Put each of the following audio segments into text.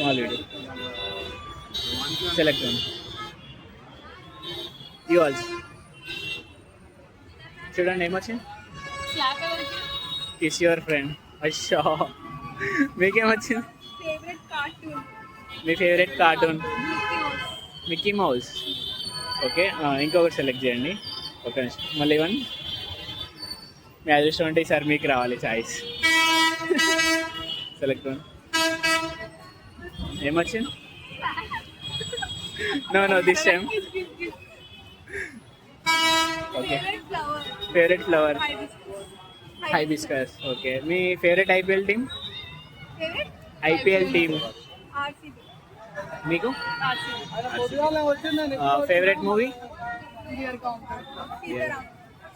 Small video. Select one. You also చూడండి ఏమొచ్చింది. Kiss your friend. అచ్చా, మీకేమొచ్చింది? మీ favourite cartoon Mickey Mouse. Okay, ఇంకొకటి సెలెక్ట్ చేయండి. ఒక నిమిషం, మళ్ళీ వన్. మీ అదృష్టం అంటే ఈసారి మీకు రావాలి చాయిస్. Select one. ఏమొచ్చింది? No this time. Okay, favourite flower hibiscus. Okay, మీ ఫేవరెట్ ఐపీఎల్ టీమ్ మీకు? Favourite movie?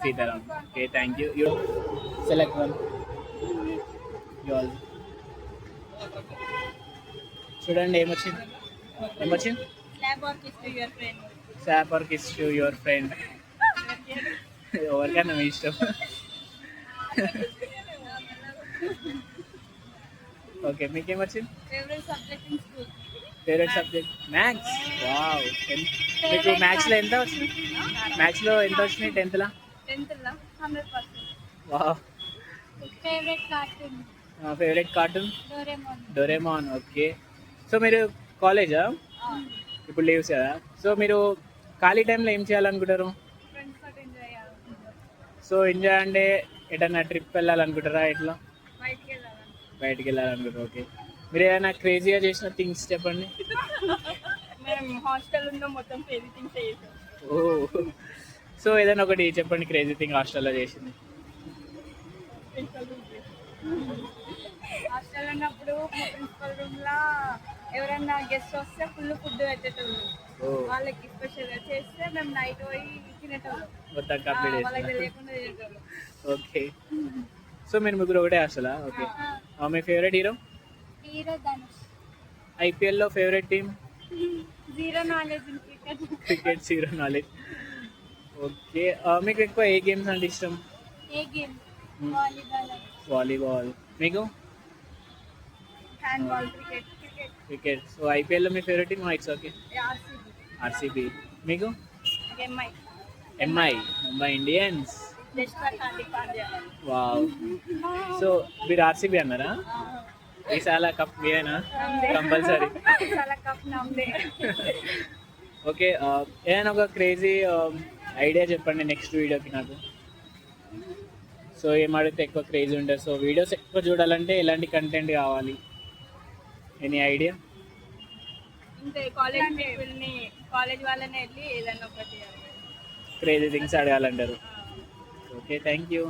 Sitaram. Okay, thank you. You select one. You all చూడండి ఏమొచ్చింది. Slap or kiss to your friend. ఎవరికైనా మీ ఇష్టం. ఓకే, మీకేమొచ్చింది? Favourite subject maths. Wow, మీకు మ్యాథ్స్లో ఎంత వచ్చింది? మ్యాథ్స్లో ఎంత వచ్చినాయి 10th? వావ్. Favourite cartoon Doraemon. Okay, so మీరు కాలేజా? ఇప్పుడు లీవ్స్ కదా, సో మీరు ఖాళీ టైంలో ఏం చేయాలనుకుంటారు? సో ఎంజాయ్ అంటే ఎటన్నా ట్రిప్ వెళ్ళాలనుకుంటారా? ఎట్లా బయటికి వెళ్ళాలనుకుంటారు? ఓకే, మీరు ఏదైనా క్రేజీగా చేసిన థింగ్స్ చెప్పండి. ఓ, సో ఏదైనా ఒకటి చెప్పండి క్రేజీ థింగ్ హాస్టల్లో చేసింది. హాస్టల్ ఉన్నప్పుడు ప్రిన్సిపల్ రూమ్ లా ఎవరన్నా గెస్ట్ వస్తే ఫుల్ ఫుడ్ పెట్టేటోళ్ళు. వాళ్ళకి స్పెషల్గా చేస్తే మేము నైట్ పోయి తినేటోళ్ళం. మొత్తం కంప్లీట్ వాళ్ళకి తెలియకుండా తినేటోళ్ళం. ఓకే, సో మీరు ముగ్గురు ఒకటే హాస్టలా? ఓకే, మీ ఫేవరెట్ హీరో? ధనుష్. ఐపీఎల్లో favourite team? Zero knowledge cricket. Zero knowledge. Okay, మీకు ఎక్కువ ఏ గేమ్స్ అంటే ఇష్టం? వాలీబాల్. మీకు? హ్యాండ్బాల్. క్రికెట్. సో ఐపీఎల్లో మీ favourite team? It's okay, RCB. మీకు? MI Mumbai Indians. Wow, so మీరు ఆర్సీబీ అన్నారా? ఈసారి కప్ మీరేనా? కంపల్సరీ. ఓకే, ఏదైనా ఒక క్రేజీ ఐడియా చెప్పండి నెక్స్ట్ వీడియోకి నాకు. సో ఏం అడిగితే ఎక్కువ క్రేజీ ఉంటుంది? సో వీడియోస్ ఎక్కువ చూడాలంటే ఎలాంటి కంటెంట్ కావాలి? Any idea? కాలేజ్ వాళ్ళనే వెళ్ళి ఏదైనా ఒకటి క్రేజీ థింగ్స్ అడగాలంటారు. Okay, thank you.